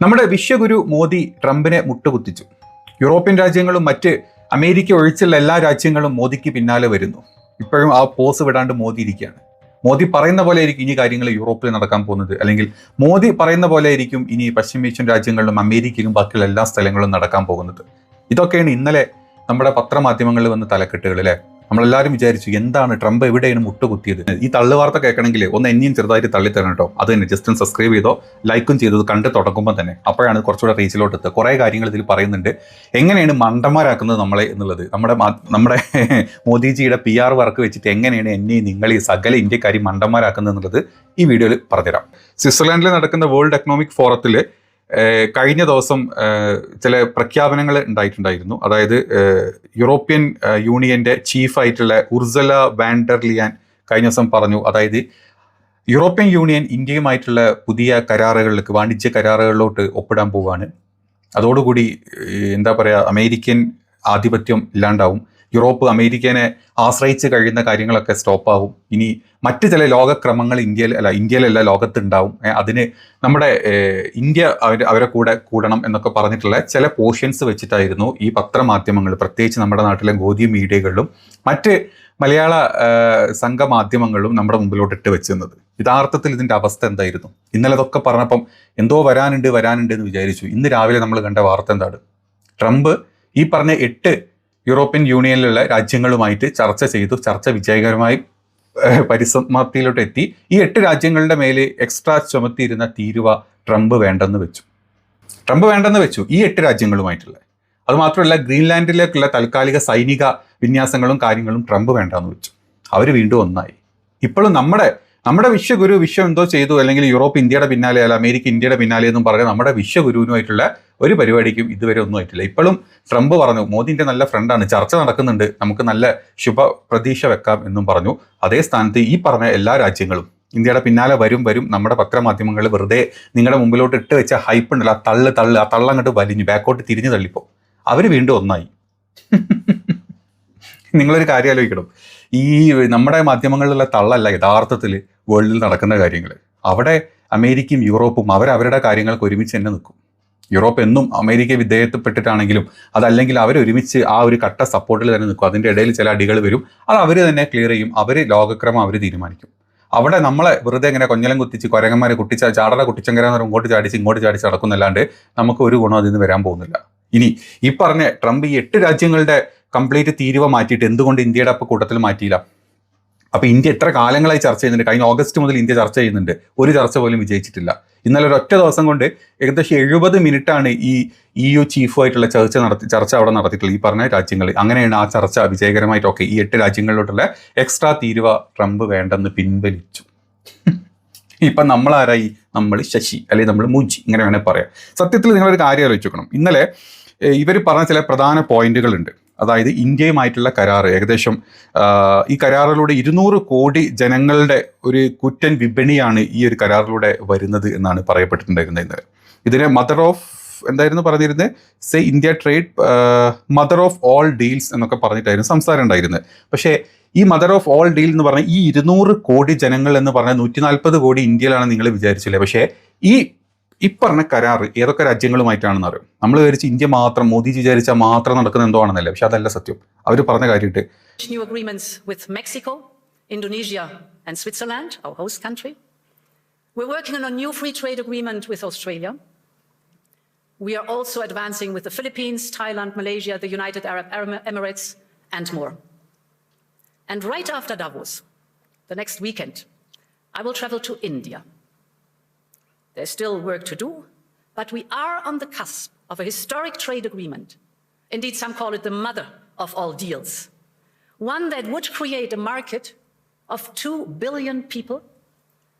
നമ്മുടെ വിശ്വഗുരു മോദി ട്രംപിനെ മുട്ടുകുത്തിച്ചു. യൂറോപ്യൻ രാജ്യങ്ങളും മറ്റ് അമേരിക്ക ഒഴിച്ചുള്ള എല്ലാ രാജ്യങ്ങളും മോദിക്ക് പിന്നാലെ വരുന്നു. ഇപ്പോഴും ആ പോസ് വിടാണ്ട് മോദി ഇരിക്കുകയാണ്. മോദി പറയുന്ന പോലെ ആയിരിക്കും ഇനി കാര്യങ്ങൾ യൂറോപ്പിൽ നടക്കാൻ പോകുന്നത്, അല്ലെങ്കിൽ മോദി പറയുന്ന പോലെ ആയിരിക്കും ഇനി പശ്ചിമേഷ്യൻ രാജ്യങ്ങളിലും അമേരിക്കയിലും ബാക്കിയുള്ള എല്ലാ സ്ഥലങ്ങളും നടക്കാൻ പോകുന്നത്. ഇതൊക്കെയാണ് ഇന്നലെ നമ്മുടെ പത്രമാധ്യമങ്ങളിൽ വന്ന തലക്കെട്ടുകൾ അല്ലേ. നമ്മളെല്ലാവരും വിചാരിച്ചു എന്താണ് ട്രംപ് എവിടെയാണ് മുട്ടുകുത്തിയത്. ഈ തള്ളുവാർത്ത കേൾക്കണമെങ്കിൽ ഒന്ന് എന്നെയും ചെറുതായിട്ട് തള്ളിത്തരണം കേട്ടോ. അത് തന്നെ ജസ്റ്റ് ഒന്ന് സബ്സ്ക്രൈബ് ചെയ്തോ ലൈക്കും ചെയ്തത് കണ്ട് തുടങ്ങുമ്പോൾ തന്നെ. അപ്പോഴാണ് കുറച്ചുകൂടെ റീച്ചിലോട്ട് എത്തുക. കുറേ കാര്യങ്ങൾ ഇതിൽ പറയുന്നുണ്ട്, എങ്ങനെയാണ് മണ്ടന്മാരാക്കുന്നത് നമ്മളെ എന്നുള്ളത്. നമ്മുടെ മോദിജിയുടെ PR വർക്ക് വെച്ചിട്ട് എങ്ങനെയാണ് എന്നെയും നിങ്ങളീ സകല ഇന്ത്യക്കാരി മണ്ടന്മാരാക്കുന്നത് എന്നുള്ളത് ഈ വീഡിയോയിൽ പറഞ്ഞുതരാം. സ്വിറ്റ്സർലാൻഡിൽ നടക്കുന്ന വേൾഡ് എക്കണോമിക് ഫോറത്തിൽ കഴിഞ്ഞ ദിവസം ചില പ്രഖ്യാപനങ്ങൾ ഉണ്ടായിട്ടുണ്ടായിരുന്നു. അതായത് യൂറോപ്യൻ യൂണിയന്റെ ചീഫായിട്ടുള്ള ഉർസല വാൻ ഡെർ ലിയാൻ കഴിഞ്ഞ ദിവസം പറഞ്ഞു, അതായത് യൂറോപ്യൻ യൂണിയൻ ഇന്ത്യയുമായിട്ടുള്ള പുതിയ കരാറുകളിലേക്ക്, വാണിജ്യ കരാറുകളിലോട്ട് ഒപ്പിടാൻ പോവുകയാണ്. അതോടുകൂടി എന്താ പറയുക, അമേരിക്കൻ ആധിപത്യം ഇല്ലാണ്ടാവും. യൂറോപ്പ് അമേരിക്കനെ ആശ്രയിച്ച് കഴിയുന്ന കാര്യങ്ങളൊക്കെ സ്റ്റോപ്പാവും. ഇനി മറ്റ് ചില ലോകക്രമങ്ങൾ ഇന്ത്യയിലല്ല ലോകത്തുണ്ടാവും. അതിന് നമ്മുടെ ഇന്ത്യ അവരെ കൂടണം എന്നൊക്കെ പറഞ്ഞിട്ടുള്ള ചില പോർഷൻസ് വെച്ചിട്ടായിരുന്നു ഈ പത്രമാധ്യമങ്ങൾ, പ്രത്യേകിച്ച് നമ്മുടെ നാട്ടിലെ ഗോധി മീഡിയകളിലും മറ്റ് മലയാള സംഘമാധ്യമങ്ങളിലും നമ്മുടെ മുമ്പിലോട്ട് ഇട്ട് വെച്ചിരുന്നത്. യഥാർത്ഥത്തിൽ ഇതിൻ്റെ അവസ്ഥ എന്തായിരുന്നു? ഇന്നലെ അതൊക്കെ പറഞ്ഞപ്പം എന്തോ വരാനുണ്ട് എന്ന് വിചാരിച്ചു. ഇന്ന് രാവിലെ നമ്മൾ കണ്ട വാർത്ത എന്താണ്? ട്രംപ് ഈ പറഞ്ഞ 8 യൂറോപ്യൻ യൂണിയനിലുള്ള രാജ്യങ്ങളുമായിട്ട് ചർച്ച ചെയ്തു. ചർച്ച വിജയകരമായി പരിസമാപ്തിയിലോട്ട് എത്തി. ഈ 8 രാജ്യങ്ങളുടെ മേലെ എക്സ്ട്രാ ചുമത്തിയിരുന്ന തീരുവ ട്രംപ് വേണ്ടെന്ന് വെച്ചു. ഈ 8 രാജ്യങ്ങളുമായിട്ടുള്ള, അതുമാത്രമല്ല ഗ്രീൻലാൻഡിലേക്കുള്ള താൽക്കാലിക സൈനിക വിന്യാസങ്ങളും കാര്യങ്ങളും ട്രംപ് വേണ്ടെന്ന് വെച്ചു. അവർ വീണ്ടും ഒന്നായി. ഇപ്പോഴും നമ്മുടെ വിശ്വഗുരു വിശ്വം എന്തോ ചെയ്തു, അല്ലെങ്കിൽ യൂറോപ്പ് ഇന്ത്യയുടെ പിന്നാലെ അല്ല അമേരിക്ക ഇന്ത്യയുടെ പിന്നാലെ എന്നും പറഞ്ഞ് നമ്മുടെ വിശ്വഗുരുവിനുമായിട്ടുള്ള ഒരു പരിപാടിക്കും ഇതുവരെ ഒന്നും ആയിട്ടില്ല. ഇപ്പോഴും ട്രംപ് പറഞ്ഞു മോദിന്റെ നല്ല ഫ്രണ്ടാണ്, ചർച്ച നടക്കുന്നുണ്ട്, നമുക്ക് നല്ല ശുഭ പ്രതീക്ഷ വെക്കാം എന്നും പറഞ്ഞു. അതേ സ്ഥാനത്ത് ഈ പറഞ്ഞ എല്ലാ രാജ്യങ്ങളും ഇന്ത്യയുടെ പിന്നാലെ വരും. നമ്മുടെ പത്രമാധ്യമങ്ങൾ വെറുതെ നിങ്ങളുടെ മുമ്പിലോട്ട് ഇട്ട് വെച്ച ഹൈപ്പ് ഉണ്ടല്ലോ, ആ തള്ളങ്ങോട്ട് വലിഞ്ഞു ബാക്കോട്ട് തിരിഞ്ഞു തള്ളിപ്പോ അവർ വീണ്ടും ഒന്നായി. നിങ്ങളൊരു കാര്യം ആലോചിക്കണം, ഈ നമ്മുടെ മാധ്യമങ്ങളിലുള്ള തള്ളല്ല യഥാർത്ഥത്തിൽ വേൾഡിൽ നടക്കുന്ന കാര്യങ്ങൾ. അവിടെ അമേരിക്കയും യൂറോപ്പും അവരവരുടെ കാര്യങ്ങൾക്ക് ഒരുമിച്ച് തന്നെ നിൽക്കും. യൂറോപ്പ് എന്നും അമേരിക്ക വിധേയപ്പെട്ടിട്ടാണെങ്കിലും അതല്ലെങ്കിൽ അവരൊരുമിച്ച് ആ ഒരു കട്ട സപ്പോർട്ടിൽ തന്നെ നിൽക്കും. അതിൻ്റെ ഇടയിൽ ചില അടികൾ വരും, അത് അവർ തന്നെ ക്ലിയർ ചെയ്യും. ലോകക്രമം അവർ തീരുമാനിക്കും. അവിടെ നമ്മളെ വെറുതെ ഇങ്ങനെ കൊഞ്ഞലം കുത്തിച്ച് കുരങ്ങന്മാരെ ചാടറ കുട്ടിച്ചങ്കര ഇങ്ങോട്ട് ചാടിച്ച് നടക്കുന്നല്ലാണ്ട് നമുക്ക് ഒരു ഗുണം അതിൽ നിന്ന് വരാൻ പോകുന്നില്ല. ഇനി ഈ പറഞ്ഞ ട്രംപ് ഈ 8 രാജ്യങ്ങളുടെ കംപ്ലീറ്റ് തീരുവ മാറ്റിയിട്ട് എന്തുകൊണ്ട് ഇന്ത്യയുടെ കൂട്ടത്തിൽ മാറ്റിയില്ല? അപ്പോൾ ഇന്ത്യ എത്ര കാലങ്ങളായി ചർച്ച ചെയ്യുന്നുണ്ട്. കഴിഞ്ഞ ഓഗസ്റ്റ് മുതൽ ഇന്ത്യ ചർച്ച ചെയ്യുന്നുണ്ട്. ഒരു ചർച്ച പോലും വിജയിച്ചിട്ടില്ല. ഇന്നലെ ഒരൊറ്റ ദിവസം കൊണ്ട് ഏകദേശം 70 മിനിറ്റാണ് ഈ EU ചീഫുമായിട്ടുള്ള ചർച്ച അവിടെ നടത്തിയിട്ടുള്ളത്, ഈ പറഞ്ഞ രാജ്യങ്ങൾ. അങ്ങനെയാണ് ആ ചർച്ച വിജയകരമായിട്ടൊക്കെ ഈ 8 രാജ്യങ്ങളിലോട്ടുള്ള എക്സ്ട്രാ തീരുവ ട്രംപ് വേണ്ടെന്ന് പിൻവലിച്ചു. ഇപ്പം നമ്മളാരായി? നമ്മൾ ശശി, അല്ലെങ്കിൽ നമ്മൾ മൂജി, ഇങ്ങനെ വേണേൽ പറയാം. സത്യത്തിൽ നിങ്ങളൊരു കാര്യം ആലോചിച്ച് നോക്കണം. ഇന്നലെ ഇവർ പറഞ്ഞ ചില പ്രധാന പോയിന്റുകളുണ്ട്. അതായത് ഇന്ത്യയുമായിട്ടുള്ള കരാർ, ഏകദേശം ഈ കരാറിലൂടെ 200 കോടി ജനങ്ങളുടെ ഒരു കുറ്റൻ വിപണിയാണ് ഈ ഒരു കരാറിലൂടെ വരുന്നത് എന്നാണ് പറയപ്പെട്ടിട്ടുണ്ടായിരുന്നത്. ഇന്നലെ ഇതിനെ മദർ ഓഫ് എന്തായിരുന്നു പറഞ്ഞിരുന്നത്, say India trade mother of all deals എന്നൊക്കെ പറഞ്ഞിട്ടായിരുന്നു സംസാരം ഉണ്ടായിരുന്നത്. പക്ഷേ ഈ മദർ ഓഫ് ഓൾ ഡീൽ എന്ന് പറഞ്ഞാൽ ഈ 200 കോടി ജനങ്ങൾ എന്ന് പറഞ്ഞാൽ 140 കോടി ഇന്ത്യയിലാണ് നിങ്ങൾ വിചാരിച്ചില്ലേ. പക്ഷേ ഈ പറഞ്ഞ കരാർ ഏതൊക്കെ രാജ്യങ്ങളുമായിട്ടാണെന്ന് അറിയും. നമ്മൾ വിചാരിച്ച് ഇന്ത്യ മാത്രം, മോദിജി വിചാരിച്ചാൽ മാത്രം നടക്കുന്ന എന്തോ ആണെന്നല്ലേ. പക്ഷെ അതല്ല സത്യം. അവർ പറഞ്ഞ കാര്യമായിട്ട് new agreements with Mexico, Indonesia and Switzerland, our host country. We're working on a new free trade agreement with Australia. We are also advancing with the Philippines, Thailand, Malaysia, the United Arab Emirates and more. And right after Davos, the next weekend, I will travel to India. There's still work to do, but we are on the cusp of a historic trade agreement. Indeed, some call it the mother of all deals. One that would create a market of 2 billion people,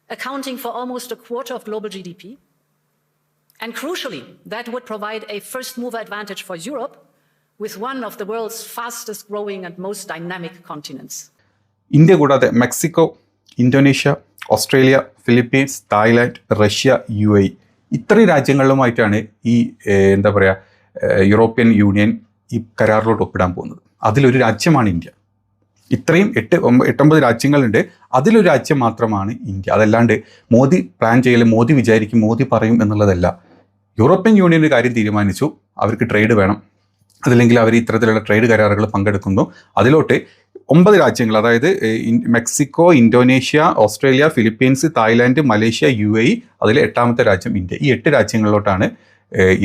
accounting for almost a quarter of global GDP. And crucially, that would provide a first-mover advantage for Europe with one of the world's fastest-growing and most dynamic continents. India കൂടാതെ Mexico, Indonesia, Australia, Philippines, Thailand, Russia, UAE ഇത്രയും രാജ്യങ്ങളുമായിട്ടാണ് ഈ എന്താ പറയുക European union ഈ കരാറിലോട്ട് ഒപ്പിടാൻ പോകുന്നത്. അതിലൊരു രാജ്യമാണ് ഇന്ത്യ. ഇത്രയും 8-9 രാജ്യങ്ങളുണ്ട്, അതിലൊരു രാജ്യം മാത്രമാണ് ഇന്ത്യ. അതല്ലാണ്ട് മോദി പ്ലാൻ ചെയ്യൽ, മോദി വിചാരിക്കും, മോദി പറയും എന്നുള്ളതല്ല. യൂറോപ്യൻ യൂണിയൻ ഒരു കാര്യം തീരുമാനിച്ചു, അവർക്ക് ട്രേഡ് വേണം, അതല്ലെങ്കിൽ അവർ ഇത്തരത്തിലുള്ള ട്രേഡ് കരാറുകൾ പങ്കെടുക്കുന്നു. അതിലോട്ട് 9 രാജ്യങ്ങൾ, അതായത് Mexico, Indonesia, Australia, Philippines, Thailand, Malaysia, UAE, അതിൽ 8ാമത്തെ രാജ്യം ഇന്ത്യ. ഈ 8 രാജ്യങ്ങളിലോട്ടാണ്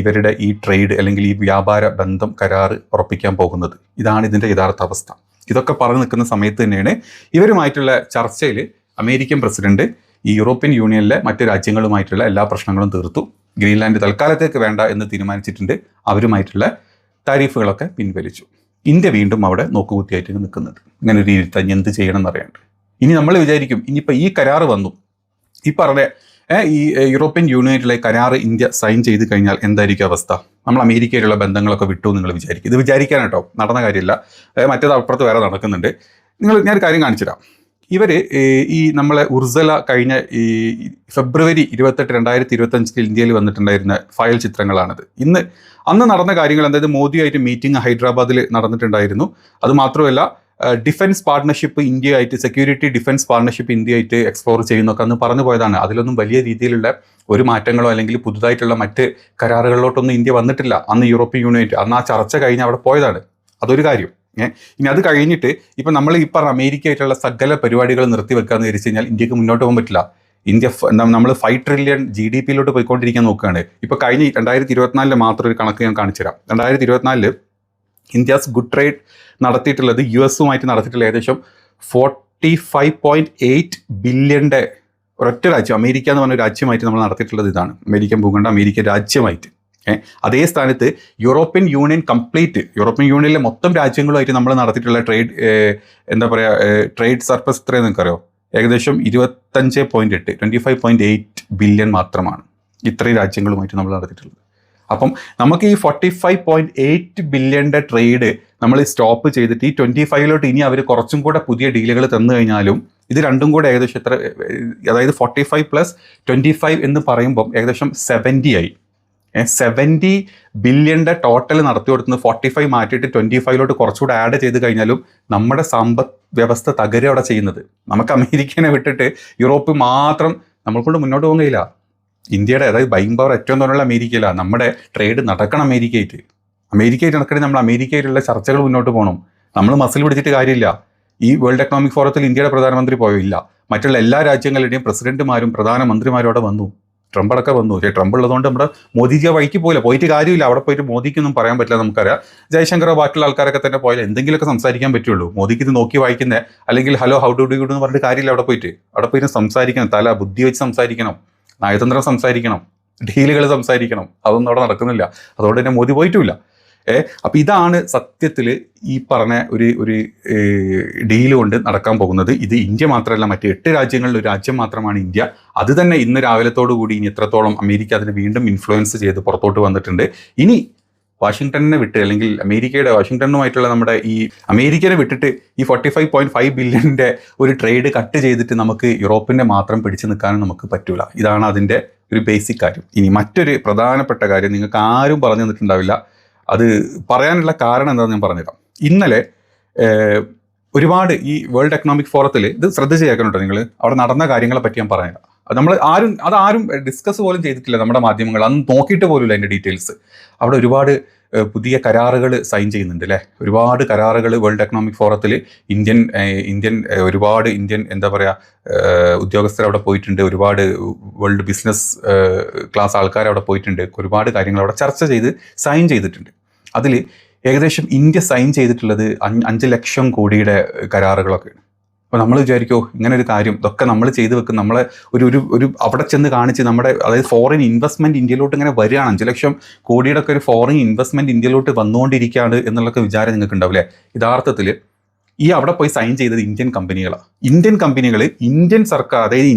ഇവരുടെ ഈ ട്രേഡ് അല്ലെങ്കിൽ ഈ വ്യാപാര ബന്ധം കരാറ് ഉറപ്പിക്കാൻ പോകുന്നത്. ഇതാണ് ഇതിൻ്റെ യഥാർത്ഥ അവസ്ഥ. ഇതൊക്കെ പറഞ്ഞു നിൽക്കുന്ന സമയത്ത് തന്നെയാണ് ഇവരുമായിട്ടുള്ള ചർച്ചയിൽ അമേരിക്കൻ പ്രസിഡന്റ് ഈ യൂറോപ്യൻ യൂണിയനിലെ മറ്റ് രാജ്യങ്ങളുമായിട്ടുള്ള എല്ലാ പ്രശ്നങ്ങളും തീർത്തു. ഗ്രീൻലാൻഡ് തൽക്കാലത്തേക്ക് വേണ്ട എന്ന് തീരുമാനിച്ചിട്ടുണ്ട്. അവരുമായിട്ടുള്ള താരിഫുകളൊക്കെ പിൻവലിച്ചു. ഇന്ത്യ വീണ്ടും അവിടെ നോക്കുകുത്തിയായിട്ട് നിൽക്കുന്നുണ്ട്. ഇങ്ങനെ ഒരു രീതിയിൽ എന്ത് ചെയ്യണം എന്നറിയാണ്ട്. ഇനി നമ്മൾ വിചാരിക്കും, ഇനിയിപ്പോൾ ഈ കരാറ് വന്നു, ഈ പറഞ്ഞ ഈ യൂറോപ്യൻ യൂണിയനിലെ കരാറ് ഇന്ത്യ സൈൻ ചെയ്ത് കഴിഞ്ഞാൽ എന്തായിരിക്കും അവസ്ഥ? നമ്മൾ അമേരിക്കയിലുള്ള ബന്ധങ്ങളൊക്കെ വിട്ടു നിങ്ങൾ വിചാരിക്കും. ഇത് വിചാരിക്കാനാട്ടോ, നടന്ന കാര്യമില്ല. മറ്റേത് അപ്പുറത്ത് വേറെ നടക്കുന്നുണ്ട്. ഞാനൊരു കാര്യം കാണിച്ചുതരാം. ഇവർ ഈ നമ്മളെ ഉർസല കഴിഞ്ഞ ഈ ഫെബ്രുവരി 28, 2025 ഇന്ത്യയിൽ വന്നിട്ടുണ്ടായിരുന്ന ഫയൽ ചിത്രങ്ങളാണിത്. അന്ന് നടന്ന കാര്യങ്ങൾ, അതായത് മോദിയായിട്ട് മീറ്റിംഗ് ഹൈദരാബാദിൽ നടന്നിട്ടുണ്ടായിരുന്നു. അതുമാത്രമല്ല ഡിഫൻസ് പാർട്ട്ണർഷിപ്പ് ഇന്ത്യയായിട്ട്, സെക്യൂരിറ്റി ഡിഫൻസ് പാർട്ട്ണർഷിപ്പ് ഇന്ത്യയായിട്ട് എക്സ്പ്ലോർ ചെയ്യുന്നൊക്കെ അന്ന് പറഞ്ഞു പോയതാണ്. അതിലൊന്നും വലിയ രീതിയിലുള്ള ഒരു മാറ്റങ്ങളോ അല്ലെങ്കിൽ പുതുതായിട്ടുള്ള മറ്റ് കരാറുകളിലോട്ടൊന്നും ഇന്ത്യ വന്നിട്ടില്ല. അന്ന് യൂറോപ്യൻ യൂണിയൻ അന്ന് ആ ചർച്ച കഴിഞ്ഞ് അവിടെ പോയതാണ്. അതൊരു കാര്യം. ഇനി അത് കഴിഞ്ഞിട്ട് ഇപ്പം നമ്മൾ ഈ പറഞ്ഞ അമേരിക്കയായിട്ടുള്ള സകല പരിപാടികൾ നിർത്തിവെക്കാന്ന് വിചാരിച്ചു കഴിഞ്ഞാൽ ഇന്ത്യക്ക് മുന്നോട്ട് പോകാൻ പറ്റില്ല. ഇന്ത്യ നമ്മൾ 5 ട്രില്യൺ GDP പോയിക്കൊണ്ടിരിക്കാൻ നോക്കുകയാണ്. ഇപ്പോൾ കഴിഞ്ഞ 2024 മാത്രം ഒരു കണക്ക് ഞാൻ കാണിച്ചു തരാം. 2024 ഇന്ത്യസ് ഗുഡ് ട്രേഡ് നടത്തിയിട്ടുള്ളത് US-ഉമായിട്ട് നടത്തിയിട്ടുള്ള ഏകദേശം 45.8 ബില്യൻ്റെ ഒരൊറ്റ രാജ്യം, അമേരിക്ക എന്ന് പറഞ്ഞ രാജ്യമായിട്ട് നമ്മൾ നടത്തിയിട്ടുള്ളത് ഇതാണ്. അമേരിക്കൻ ഭൂഖണ്ഡം, അമേരിക്കൻ രാജ്യമായിട്ട്. അതേ സ്ഥാനത്ത് യൂറോപ്യൻ യൂണിയൻ കംപ്ലീറ്റ്, യൂറോപ്യൻ യൂണിയനിലെ മൊത്തം രാജ്യങ്ങളുമായിട്ട് നമ്മൾ നടത്തിയിട്ടുള്ള ട്രേഡ് ട്രേഡ് സർപ്ലസ് എത്രയെന്ന് നിങ്ങൾക്കറിയോ? ഏകദേശം 25.8 ബില്യൺ മാത്രമാണ് ഇത്രയും രാജ്യങ്ങളുമായിട്ട് നമ്മൾ നടത്തിയിട്ടുള്ളത്. അപ്പം നമുക്ക് ഈ 45.8 ബില്യൻ്റെ ട്രേഡ് നമ്മൾ സ്റ്റോപ്പ് ചെയ്തിട്ട് ഈ 25ലോട്ട് ഇനി അവർ കുറച്ചും കൂടെ പുതിയ ഡീലുകൾ തന്നു കഴിഞ്ഞാലും ഇത് രണ്ടും കൂടെ ഏകദേശം എത്ര, അതായത് 45 + 25 എന്ന് പറയുമ്പം ഏകദേശം 70 ആയി. 70 ബില്യൻ്റെ ടോട്ടൽ നടത്തി കൊടുക്കുന്നത് 45 മാറ്റിയിട്ട് 25ലോട്ട് കുറച്ചുകൂടെ ആഡ് ചെയ്ത് കഴിഞ്ഞാലും നമ്മുടെ സമ്പദ് വ്യവസ്ഥ തകരുകയാണ് ചെയ്യുന്നത്. നമുക്ക് അമേരിക്കനെ വിട്ടിട്ട് യൂറോപ്പ് മാത്രം നമ്മൾ കൊണ്ട് മുന്നോട്ട് പോകാൻ കഴിയില്ല. ഇന്ത്യയുടെ, അതായത് ബൈങ് പവർ ഏറ്റവും തോന്നുള്ള അമേരിക്കയിലാണ്. നമ്മുടെ ട്രേഡ് നടക്കണം അമേരിക്കയായിട്ട് നടക്കണമെങ്കിൽ നമ്മൾ അമേരിക്കയിലുള്ള ചർച്ചകൾ മുന്നോട്ട് പോകണം. നമ്മൾ മസിൽ പിടിച്ചിട്ട് കാര്യമില്ല. ഈ വേൾഡ് എക്കണോമിക് ഫോറത്തിൽ ഇന്ത്യയുടെ പ്രധാനമന്ത്രി പോയില്ല. മറ്റുള്ള എല്ലാ രാജ്യങ്ങളുടെയും പ്രസിഡന്റുമാരും പ്രധാനമന്ത്രിമാരും അവിടെ വന്നു. ട്രംപ് അടക്കം വന്നു. പക്ഷേ ട്രംപ് ഉള്ളതുകൊണ്ട് നമ്മുടെ മോദിജി വഴിക്ക് പോയിട്ട് കാര്യമില്ല. അവിടെ പോയിട്ട് മോദിക്കൊന്നും പറയാൻ പറ്റില്ല. നമുക്കറിയാം ജയശങ്കറോ ബാക്കിയുള്ള ആൾക്കാരൊക്കെ തന്നെ പോയാൽ എന്തെങ്കിലുമൊക്കെ സംസാരിക്കാൻ പറ്റുള്ളൂ. മോദിക്ക് ഇത് നോക്കി വായിക്കുന്ന അല്ലെങ്കിൽ ഹലോ ഹൗ ഡു ഡു എന്ന് പറഞ്ഞിട്ട് കാര്യമില്ല. അവിടെ പോയിട്ട് സംസാരിക്കണം. തല ബുദ്ധി വെച്ച് സംസാരിക്കണം, നയതന്ത്രം സംസാരിക്കണം, ഡീലുകൾ സംസാരിക്കണം. അതൊന്നും അവിടെ നടക്കുന്നില്ല. അതുകൊണ്ട് തന്നെ മോദി പോയിട്ടുമില്ല. അപ്പം ഇതാണ് സത്യത്തിൽ ഈ പറഞ്ഞ ഒരു ഡീല് കൊണ്ട് നടക്കാൻ പോകുന്നത്. ഇത് ഇന്ത്യ മാത്രമല്ല, മറ്റ് 8 രാജ്യങ്ങളിൽ ഒരു രാജ്യം മാത്രമാണ് ഇന്ത്യ. അത് തന്നെ ഇന്ന് രാവിലത്തോടു കൂടി ഇനി എത്രത്തോളം അമേരിക്ക അതിനെ വീണ്ടും ഇൻഫ്ലുവൻസ് ചെയ്ത് പുറത്തോട്ട് വന്നിട്ടുണ്ട്. ഇനി വാഷിങ്ടണിനെ വിട്ട്, അല്ലെങ്കിൽ അമേരിക്കയുടെ വാഷിങ്ടണുമായിട്ടുള്ള നമ്മുടെ ഈ അമേരിക്കനെ വിട്ടിട്ട് ഈ 45.5 ബില്യൻ്റെ ഒരു ട്രേഡ് കട്ട് ചെയ്തിട്ട് നമുക്ക് യൂറോപ്പിൻ്റെ മാത്രം പിടിച്ചു നിൽക്കാനും നമുക്ക് പറ്റൂല. ഇതാണ് അതിൻ്റെ ഒരു ബേസിക് കാര്യം. ഇനി മറ്റൊരു പ്രധാനപ്പെട്ട കാര്യം നിങ്ങൾക്ക് ആരും പറഞ്ഞു തന്നിട്ടുണ്ടാവില്ല. അത് പറയാനുള്ള കാരണം എന്താണെന്ന് ഞാൻ പറഞ്ഞുതരാം. ഇന്നലെ ഒരുപാട് ഈ വേൾഡ് എക്കണോമിക് ഫോറത്തിൽ ഇത് ശ്രദ്ധിച്ച് കേൾക്കണുണ്ടോ നിങ്ങൾ? അവിടെ നടന്ന കാര്യങ്ങളെ പറ്റി ഞാൻ പറഞ്ഞുതരാം. നമ്മൾ ആരും ഡിസ്കസ് പോലും ചെയ്തിട്ടില്ല നമ്മുടെ മാധ്യമങ്ങൾ. അന്ന് നോക്കിയിട്ട് പോലുമില്ല അതിൻ്റെ ഡീറ്റെയിൽസ്. അവിടെ ഒരുപാട് പുതിയ കരാറുകൾ സൈൻ ചെയ്യുന്നുണ്ട് അല്ലേ? ഒരുപാട് കരാറുകൾ വേൾഡ് എക്കണോമിക് ഫോറത്തിൽ ഒരുപാട് ഇന്ത്യൻ എന്താ പറയുക ഉദ്യോഗസ്ഥർ അവിടെ പോയിട്ടുണ്ട്. ഒരുപാട് വേൾഡ് ബിസിനസ് ക്ലാസ് ആൾക്കാർ അവിടെ പോയിട്ടുണ്ട്. ഒരുപാട് കാര്യങ്ങൾ അവിടെ ചർച്ച ചെയ്ത് സൈൻ ചെയ്തിട്ടുണ്ട്. അതിൽ ഏകദേശം ഇന്ത്യ സൈൻ ചെയ്തിട്ടുള്ളത് 5 ലക്ഷം കോടിയുടെ കരാറുകളൊക്കെയാണ്. അപ്പോൾ നമ്മൾ വിചാരിക്കോ ഇങ്ങനെ ഒരു കാര്യം ഇതൊക്കെ നമ്മൾ ചെയ്തു വെക്കും, നമ്മളെ ഒരു അവിടെ ചെന്ന് കാണിച്ച് നമ്മുടെ, അതായത് ഫോറിൻ ഇൻവെസ്റ്റ്മെൻറ്റ് ഇന്ത്യയിലോട്ട് ഇങ്ങനെ വരികയാണ്. 5 ലക്ഷം കോടിയുടെ ഒക്കെ ഒരു ഫോറിൻ ഇൻവെസ്റ്റ്മെൻറ്റ് ഇന്ത്യയിലോട്ട് വന്നുകൊണ്ടിരിക്കുകയാണ് എന്നുള്ളൊക്കെ വിചാരം നിങ്ങൾക്ക് ഉണ്ടാവില്ലേ? യഥാർത്ഥത്തിൽ ഈ അവിടെ പോയി സൈൻ ചെയ്തത് ഇന്ത്യൻ കമ്പനികളാണ്. ഇന്ത്യൻ കമ്പനികൾ ഇന്ത്യൻ സർക്കാർ, അതായത്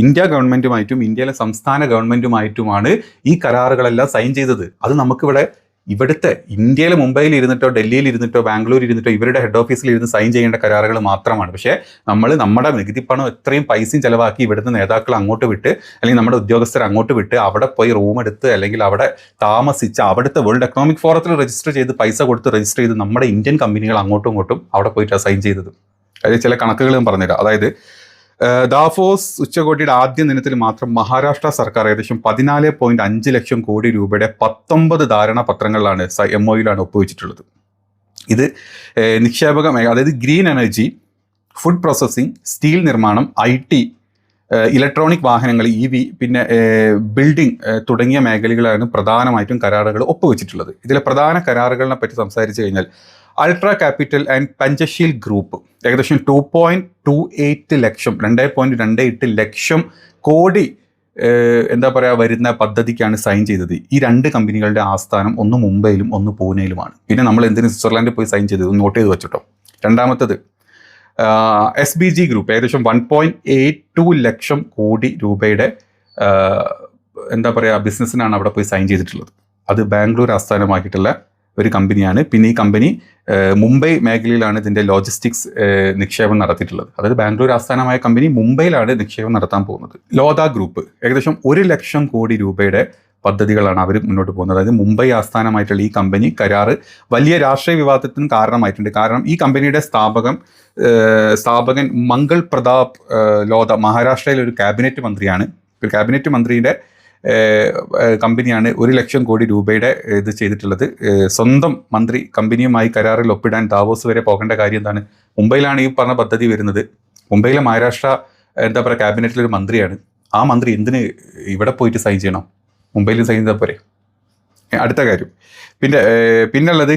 ഇന്ത്യ ഗവൺമെൻറ്റുമായിട്ടും ഇന്ത്യയിലെ സംസ്ഥാന ഗവൺമെൻറ്റുമായിട്ടുമാണ് ഈ കരാറുകളെല്ലാം സൈൻ ചെയ്തത്. അത് നമുക്കിവിടെ ഇവിടുത്തെ ഇന്ത്യയിലെ മുംബൈയിൽ ഇരുന്നിട്ടോ ഡൽഹിയിൽ ഇരുന്നിട്ടോ ബാംഗ്ലൂർ ഇരുന്നിട്ടോ ഇവരുടെ ഹെഡ് ഓഫീസിൽ ഇരുന്ന് സൈൻ ചെയ്യേണ്ട കരാറുകൾ മാത്രമാണ്. പക്ഷേ നമ്മൾ നമ്മുടെ നികുതി പണം എത്രയും പൈസയും ചിലവാക്കി ഇവിടുന്ന് നേതാക്കൾ അങ്ങോട്ട് വിട്ട്, അല്ലെങ്കിൽ നമ്മുടെ ഉദ്യോഗസ്ഥർ അങ്ങോട്ട് വിട്ട് അവിടെ പോയി റൂം എടുത്ത് അല്ലെങ്കിൽ അവിടെ താമസിച്ച് അവിടുത്തെ വേൾഡ് എക്കണോമിക് ഫോറത്തിൽ രജിസ്റ്റർ ചെയ്ത് പൈസ കൊടുത്ത് രജിസ്റ്റർ ചെയ്ത് നമ്മുടെ ഇന്ത്യൻ കമ്പനികൾ അങ്ങോട്ടും ഇങ്ങോട്ടും അവിടെ പോയിട്ടാണ് സൈൻ ചെയ്തത്. അതായത് ചില കണക്കുകൾ ഞാൻ പറഞ്ഞുതരാം. അതായത് ദാവോസ് ഉച്ചകോടിയുടെ ആദ്യ ദിനത്തിൽ മാത്രം മഹാരാഷ്ട്ര സർക്കാർ ഏകദേശം 14.5 ലക്ഷം കോടി രൂപയുടെ 19 ധാരണാപത്രങ്ങളിലാണ് MOUയിലാണ് ഒപ്പുവെച്ചിട്ടുള്ളത്. ഇത് നിക്ഷേപക മേഖല, അതായത് green energy, food processing, steel നിർമ്മാണം, IT, ഇലക്ട്രോണിക് വാഹനങ്ങൾ, EV, പിന്നെ ബിൽഡിംഗ് തുടങ്ങിയ മേഖലകളാണ് പ്രധാനമായിട്ടും കരാറുകൾ ഒപ്പുവെച്ചിട്ടുള്ളത്. ഇതിലെ പ്രധാന കരാറുകളെ പറ്റി സംസാരിച്ചു കഴിഞ്ഞാൽ ultra capital and Panchsheel group ഏകദേശം 2.28 ലക്ഷം 2.28 ലക്ഷം കോടി വരുന്ന പദ്ധതിക്കാണ് സൈൻ ചെയ്തത്. ഈ 2 കമ്പനികളുടെ ആസ്ഥാനം ഒന്ന് മുംബൈയിലും ഒന്ന് പൂനെയിലുമാണ്. പിന്നെ നമ്മൾ എന്തിന് സ്വിറ്റ്സർലാൻഡിൽ പോയി സൈൻ ചെയ്തത് നോട്ട് ചെയ്ത് വെച്ചിട്ടോ. രണ്ടാമത്തത് SBG ഗ്രൂപ്പ് ഏകദേശം 1.82 ലക്ഷം കോടി രൂപയുടെ ബിസിനസ്സിനാണ് അവിടെ പോയി സൈൻ ചെയ്തിട്ടുള്ളത്. അത് ബാംഗ്ലൂർ ആസ്ഥാനമാക്കിയിട്ടുള്ള ഒരു കമ്പനിയാണ്. പിന്നെ ഈ കമ്പനി മുംബൈ മേഖലയിലാണ് ഇതിൻ്റെ ലോജിസ്റ്റിക്സ് നിക്ഷേപം നടത്തിയിട്ടുള്ളത്. അതായത് ബാംഗ്ലൂർ ആസ്ഥാനമായ കമ്പനി മുംബൈയിലാണ് നിക്ഷേപം നടത്താൻ പോകുന്നത്. ലോധ ഗ്രൂപ്പ് ഏകദേശം 1 ലക്ഷം കോടി രൂപയുടെ പദ്ധതികളാണ് അവർ മുന്നോട്ട് പോകുന്നത്. അതായത് മുംബൈ ആസ്ഥാനമായിട്ടുള്ള ഈ കമ്പനി കരാറ് വലിയ രാഷ്ട്രീയ വിവാദത്തിനും കാരണമായിട്ടുണ്ട്. കാരണം ഈ കമ്പനിയുടെ സ്ഥാപകൻ മംഗൾ പ്രതാപ് ലോധ മഹാരാഷ്ട്രയിലെ ഒരു ക്യാബിനറ്റ് മന്ത്രിയാണ്. ഒരു ക്യാബിനറ്റ് മന്ത്രിയുടെ കമ്പനിയാണ് 1 ലക്ഷം കോടി രൂപയുടെ ഇത് ചെയ്തിട്ടുള്ളത്. സ്വന്തം മന്ത്രി കമ്പനിയുമായി കരാറിൽ ഒപ്പിടാൻ ദാവോസ് വരെ പോകേണ്ട കാര്യം എന്താണ്? മുംബൈയിലാണ് ഈ പറഞ്ഞ പദ്ധതി വരുന്നത്. മുംബൈയിലെ മഹാരാഷ്ട്ര ക്യാബിനറ്റിലൊരു മന്ത്രിയാണ്. ആ മന്ത്രി എന്തിന് ഇവിടെ പോയിട്ട് സൈൻ ചെയ്യണം? മുംബൈയിൽ സൈൻ ചെയ്താൽ പോരെ. അടുത്ത കാര്യം പിന്നുള്ളത്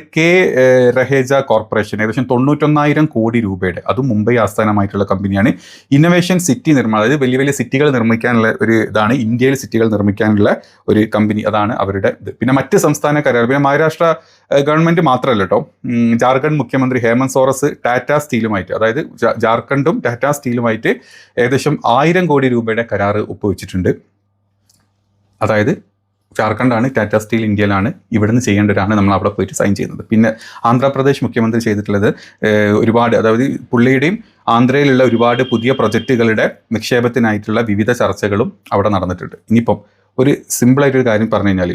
രഹേജ കോർപ്പറേഷൻ ഏകദേശം 91,000 കോടി രൂപയുടെ, അതും മുംബൈ ആസ്ഥാനമായിട്ടുള്ള കമ്പനിയാണ്. ഇന്നൊവേഷൻ സിറ്റി നിർമ്മാണം, അതായത് വലിയ വലിയ സിറ്റികൾ നിർമ്മിക്കാനുള്ള ഒരു ഇതാണ്, ഇന്ത്യയിൽ സിറ്റികൾ നിർമ്മിക്കാനുള്ള ഒരു കമ്പനി, അതാണ് അവരുടെ ഇത്. പിന്നെ മറ്റ് സംസ്ഥാന കരാർ, പിന്നെ മഹാരാഷ്ട്ര ഗവൺമെൻറ് മാത്രമല്ല കേട്ടോ, ജാർഖണ്ഡ് മുഖ്യമന്ത്രി ഹേമന്ത് സോറസ് ടാറ്റ സ്റ്റീലുമായിട്ട്, അതായത് ജാർഖണ്ഡും ടാറ്റ സ്റ്റീലുമായിട്ട് ഏകദേശം 1000 കോടി രൂപയുടെ കരാറ് ഒപ്പുവെച്ചിട്ടുണ്ട്. അതായത് ജാർഖണ്ഡാണ്, ടാറ്റ സ്റ്റീൽ ഇന്ത്യയിലാണ്, ഇവിടുന്ന് ചെയ്യേണ്ടവരാണ് നമ്മൾ അവിടെ പോയിട്ട് സൈൻ ചെയ്യുന്നത്. പിന്നെ ആന്ധ്രാപ്രദേശ് മുഖ്യമന്ത്രി ചെയ്തിട്ടുള്ളത് ഒരുപാട്, അതായത് പുള്ളിയുടെയും ആന്ധ്രയിലുള്ള ഒരുപാട് പുതിയ പ്രൊജക്റ്റുകളുടെ നിക്ഷേപത്തിനായിട്ടുള്ള വിവിധ ചർച്ചകളും അവിടെ നടന്നിട്ടുണ്ട്. ഇനിയിപ്പം ഒരു സിമ്പിളായിട്ടൊരു കാര്യം പറഞ്ഞു കഴിഞ്ഞാൽ,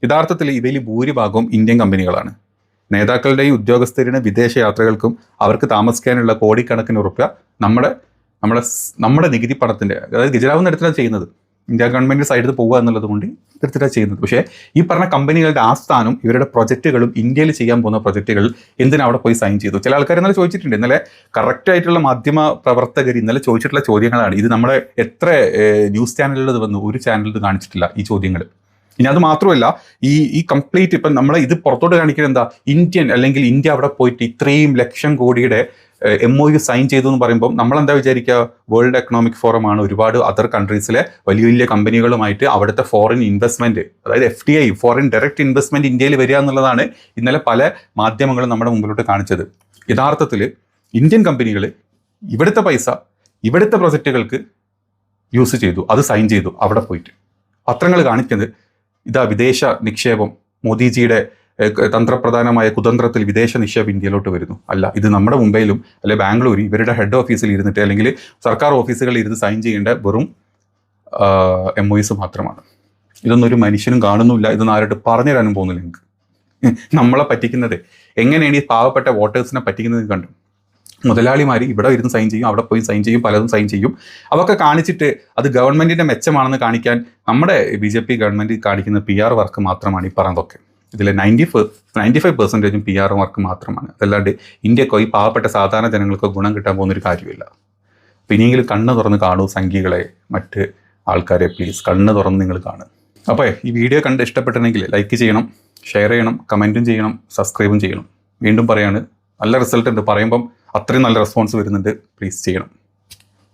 യഥാർത്ഥത്തിൽ ഇതിൽ ഭൂരിഭാഗവും ഇന്ത്യൻ കമ്പനികളാണ്. നേതാക്കളുടെയും ഉദ്യോഗസ്ഥരുടെയും വിദേശ യാത്രകൾക്കും അവർക്ക് താമസിക്കാനുള്ള കോടിക്കണക്കിന് ഉറുപ്പ്യ നമ്മുടെ നികുതി പണത്തിൻ്റെ, അതായത് ഗുജറാത്ത് എടുത്തിട്ടാണ് ചെയ്യുന്നത്. ഇന്ത്യ ഗവൺമെൻറ് സൈഡിൽ പോകുക എന്നുള്ളത് കൊണ്ട് എടുത്തിട്ടാണ് ചെയ്യുന്നത്. പക്ഷേ ഈ പറഞ്ഞ കമ്പനികളുടെ ആസ്ഥാനം ഇവരുടെ പ്രൊജക്റ്റുകളും ഇന്ത്യയിൽ ചെയ്യാൻ പോകുന്ന പ്രൊജക്റ്റുകൾ എന്തിനാ അവിടെ പോയി സൈൻ ചെയ്തു? ചില ആൾക്കാർ ഇന്നലെ ചോദിച്ചിട്ടുണ്ട്. ഇന്നലെ കറക്റ്റായിട്ടുള്ള മാധ്യമ പ്രവർത്തകർ ഇന്നലെ ചോദിച്ചിട്ടുള്ള ചോദ്യങ്ങളാണ്. ഇത് നമ്മുടെ എത്ര ന്യൂസ് ചാനലുകളിൽ ഇത് വന്നു? ഒരു ചാനലിൽ ഇത് കാണിച്ചിട്ടില്ല ഈ ചോദ്യങ്ങൾ. ഇനി അത് മാത്രമല്ല, ഈ കംപ്ലീറ്റ് ഇപ്പം നമ്മളെ ഇത് പുറത്തോട്ട് കാണിക്കുന്നത് എന്താ? ഇന്ത്യ അവിടെ പോയിട്ട് ഇത്രയും ലക്ഷം കോടിയുടെ MOU സൈൻ ചെയ്തു എന്ന് പറയുമ്പോൾ നമ്മളെന്താ വിചാരിക്കുക? വേൾഡ് എക്കണോമിക് ഫോറം ആണ്, ഒരുപാട് അതർ കൺട്രീസിലെ വലിയ വലിയ കമ്പനികളുമായിട്ട് അവിടുത്തെ ഫോറിൻ ഇൻവെസ്റ്റ്മെന്റ്, അതായത് FDI, ഫോറിൻ ഡയറക്റ്റ് ഇൻവെസ്റ്റ്മെന്റ് ഇന്ത്യയിൽ വരിക എന്നുള്ളതാണ് ഇന്നലെ പല മാധ്യമങ്ങളും നമ്മുടെ മുമ്പിലോട്ട് കാണിച്ചത്. യഥാർത്ഥത്തിൽ ഇന്ത്യൻ കമ്പനികൾ ഇവിടുത്തെ പൈസ ഇവിടുത്തെ പ്രൊജക്റ്റുകൾക്ക് യൂസ് ചെയ്തു, അത് സൈൻ ചെയ്തു അവിടെ പോയിട്ട്. പത്രങ്ങൾ കാണിക്കുന്നത് ഇതാ വിദേശ നിക്ഷേപം, മോദിജിയുടെ തന്ത്രപ്രധാനമായ കുതന്ത്രത്തിൽ വിദേശ നിക്ഷേപം ഇന്ത്യയിലോട്ട് വരുന്നു. അല്ല, ഇത് നമ്മുടെ മുംബൈയിലും അല്ലെ ബാംഗ്ലൂർ ഇവരുടെ ഹെഡ് ഓഫീസിൽ ഇരുന്നിട്ട് അല്ലെങ്കിൽ സർക്കാർ ഓഫീസുകളിൽ ഇരുന്ന് സൈൻ ചെയ്യേണ്ട വെറും MOUs മാത്രമാണ്. ഇതൊന്നും ഒരു മനുഷ്യനും കാണുന്നില്ല. ഇതൊന്നും ആരോട്ട് പറഞ്ഞു തരാനും പോകുന്നില്ല. നിങ്ങൾക്ക് നമ്മളെ പറ്റിക്കുന്നത് എങ്ങനെയാണ് ഈ പാവപ്പെട്ട വോട്ടേഴ്സിനെ പറ്റിക്കുന്നത് കണ്ടു. മുതലാളിമാർ ഇവിടെ ഇരുന്ന് സൈൻ ചെയ്യും, അവിടെ പോയി സൈൻ ചെയ്യും, പലതും സൈൻ ചെയ്യും. അതൊക്കെ കാണിച്ചിട്ട് അത് ഗവൺമെൻറ്റിൻ്റെ മെച്ചമാണെന്ന് കാണിക്കാൻ നമ്മുടെ BJP ഗവൺമെൻറ് കാണിക്കുന്ന PR വർക്ക് മാത്രമാണ് ഈ പറഞ്ഞതൊക്കെ. ഇതിൽ 95% PR വർക്ക് മാത്രമാണ്. അതല്ലാണ്ട് ഇന്ത്യക്കോ ഈ പാവപ്പെട്ട സാധാരണ ജനങ്ങൾക്കോ ഗുണം കിട്ടാൻ പോകുന്നൊരു കാര്യമില്ല. പിന്നെയെങ്കിലും കണ്ണ് തുറന്ന് കാണൂ സംഘികളെ, മറ്റ് ആൾക്കാരെ പ്ലീസ് കണ്ണ് തുറന്ന് നിങ്ങൾ കാണുക. അപ്പോൾ ഈ വീഡിയോ കണ്ട് ഇഷ്ടപ്പെട്ടിട്ടുണ്ടെങ്കിൽ ലൈക്ക് ചെയ്യണം, ഷെയർ ചെയ്യണം, കമൻറ്റും ചെയ്യണം, സബ്സ്ക്രൈബും ചെയ്യണം. വീണ്ടും പറയാണ്, നല്ല റിസൾട്ട് ഉണ്ട് പറയുമ്പം അത്രയും നല്ല റെസ്പോൺസ് വരുന്നുണ്ട്. പ്ലീസ് ചെയ്യണം.